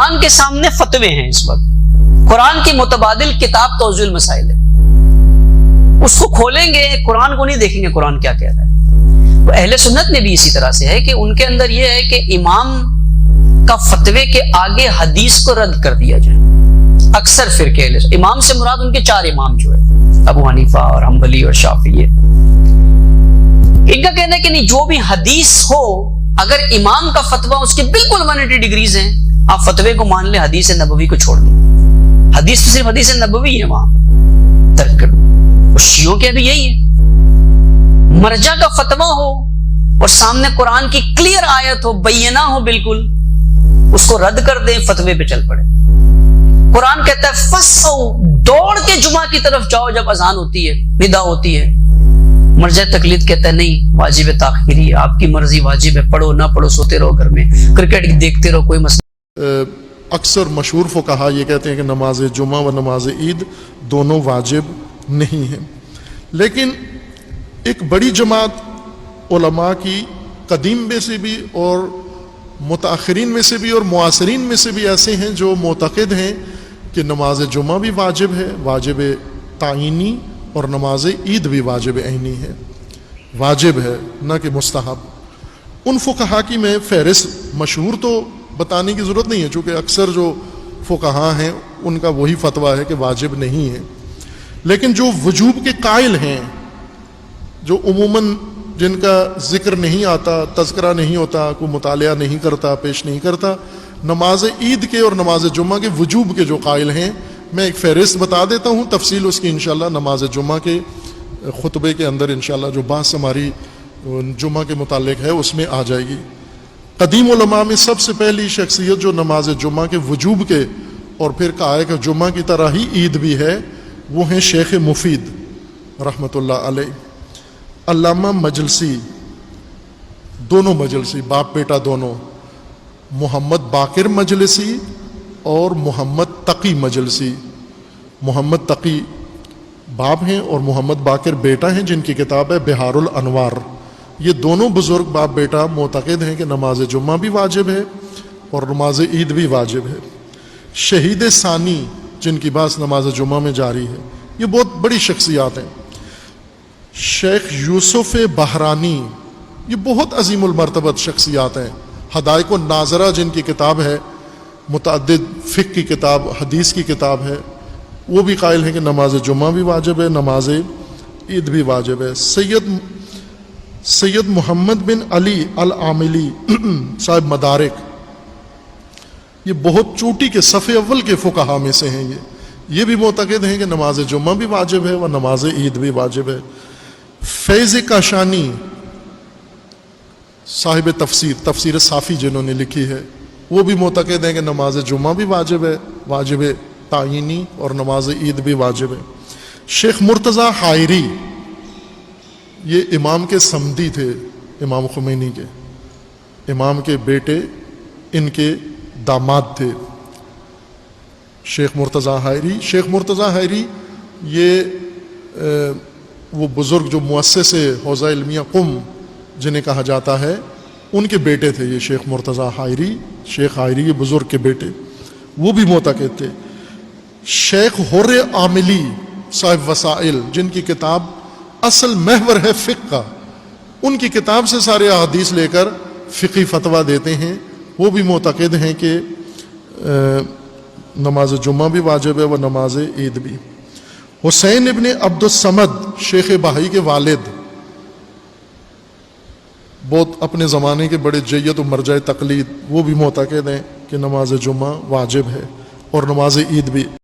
قرآن کے سامنے فتوے ہیں اس وقت، قرآن کی متبادل کتاب توضیح المسائل ہے، اس کو کھولیں گے، قرآن کو نہیں دیکھیں گے قرآن کیا کہہ رہا ہے۔ تو اہل سنت میں بھی اسی طرح سے ہے کہ ان کے اندر یہ ہے کہ امام کا فتوے کے آگے حدیث کو رد کر دیا جائے۔ اکثر فرقے اہل سنت، امام سے مراد ان کے 4 امام جو ہے، ابو حنیفہ اور حنبلی اور شافعی، ان کا کہنا ہے کہ نہیں، جو بھی حدیث ہو، اگر امام کا فتویٰ اس کے بالکل 180 ڈگریز ہیں، آپ فتوے کو مان لیں، حدیث نبوی کو چھوڑ دیں، حدیث تو صرف حدیث نبوی ہے، وہاں ترک کر دیں۔ اور شیعوں کے بھی یہی ہے، مرجع کا فتویٰ ہو اور سامنے قرآن کی کلیئر آیت ہو، بینہ ہو بالکل، اس کو رد کر دیں، فتوے پہ چل پڑے۔ قرآن کہتا ہے فَسَّوْ، دوڑ کے جمعہ کی طرف جاؤ جب اذان ہوتی ہے، ندا ہوتی ہے۔ مرجع تقلید کہتا ہے نہیں، واجب تاخیری ہے، آپ کی مرضی، واجب ہے، پڑھو نہ پڑھو، سوتے رہو گھر میں، کرکٹ دیکھتے رہو، کوئی مسئلہ۔ اکثر مشہور فقہا یہ کہتے ہیں کہ نماز جمعہ و نماز عید دونوں واجب نہیں ہیں، لیکن ایک بڑی جماعت علماء کی قدیم میں سے بھی اور متاخرین میں سے بھی اور معاصرین میں سے بھی ایسے ہیں جو معتقد ہیں کہ نماز جمعہ بھی واجب ہے، واجب تعینی، اور نماز عید بھی واجب عینی ہے، واجب ہے نہ کہ مستحب۔ ان فقہا کی میں فہرست مشہور تو بتانے کی ضرورت نہیں ہے، چونکہ اکثر جو فقہا ہیں ان کا وہی فتویٰ ہے کہ واجب نہیں ہے، لیکن جو وجوب کے قائل ہیں، جو عموماً جن کا ذکر نہیں آتا، تذکرہ نہیں ہوتا، کوئی مطالعہ نہیں کرتا، پیش نہیں کرتا، نماز عید کے اور نماز جمعہ کے وجوب کے جو قائل ہیں، میں ایک فہرست بتا دیتا ہوں، تفصیل اس کی انشاءاللہ نماز جمعہ کے خطبے کے اندر انشاءاللہ جو بحث ہماری جمعہ کے متعلق ہے اس میں آ جائے گی۔ قدیم علماء میں سب سے پہلی شخصیت جو نماز جمعہ کے وجوب کے اور پھر کہا ہے کہ جمعہ کی طرح ہی عید بھی ہے، وہ ہیں شیخ مفید رحمۃ اللہ علیہ، علامہ مجلسی، دونوں مجلسی، باپ بیٹا دونوں، محمد باقر مجلسی اور محمد تقی مجلسی۔ محمد تقی باپ ہیں اور محمد باقر بیٹا ہیں، جن کی کتاب ہے بہار الانوار۔ یہ دونوں بزرگ باپ بیٹا معتقد ہیں کہ نماز جمعہ بھی واجب ہے اور نماز عید بھی واجب ہے۔ شہید ثانی، جن کی بات نماز جمعہ میں جاری ہے، یہ بہت بڑی شخصیات ہیں۔ شیخ یوسف بحرانی، یہ بہت عظیم المرتبت شخصیات ہیں۔ حدائق الناظرہ جن کی کتاب ہے، متعدد فقہ کی کتاب، حدیث کی کتاب ہے، وہ بھی قائل ہیں کہ نماز جمعہ بھی واجب ہے، نماز عید بھی واجب ہے۔ سید محمد بن علی العاملی صاحب مدارک، یہ بہت چوٹی کے صف اول کے فقہا میں سے ہیں، یہ بھی معتقد ہیں کہ نماز جمعہ بھی واجب ہے و نماز عید بھی واجب ہے۔ فیض کاشانی صاحب تفسیر صافی جنہوں نے لکھی ہے، وہ بھی معتقد ہیں کہ نماز جمعہ بھی واجب ہے، واجب تعینی، اور نماز عید بھی واجب ہے۔ شیخ مرتضی حائری، یہ امام کے صمدی تھے، امام خمینی کے، امام کے بیٹے ان کے داماد تھے، شیخ مرتضی حائری۔ شیخ مرتضی حائری یہ وہ بزرگ جو مؤسس حوزہ علمیہ قم جنہیں کہا جاتا ہے، ان کے بیٹے تھے یہ شیخ مرتضی حائری۔ شیخ حائری یہ بزرگ کے بیٹے، وہ بھی معتقد تھے۔ شیخ حر عاملی صاحب وسائل، جن کی کتاب اصل محور ہے فقہ کا، ان کی کتاب سے سارے احادیث لے کر فقہی فتویٰ دیتے ہیں، وہ بھی معتقد ہیں کہ نماز جمعہ بھی واجب ہے و نماز عید بھی۔ حسین ابن عبد الصمد، شیخ بہائی کے والد، بہت اپنے زمانے کے بڑے جید و مرجع تقلید، وہ بھی معتقد ہیں کہ نماز جمعہ واجب ہے اور نماز عید بھی۔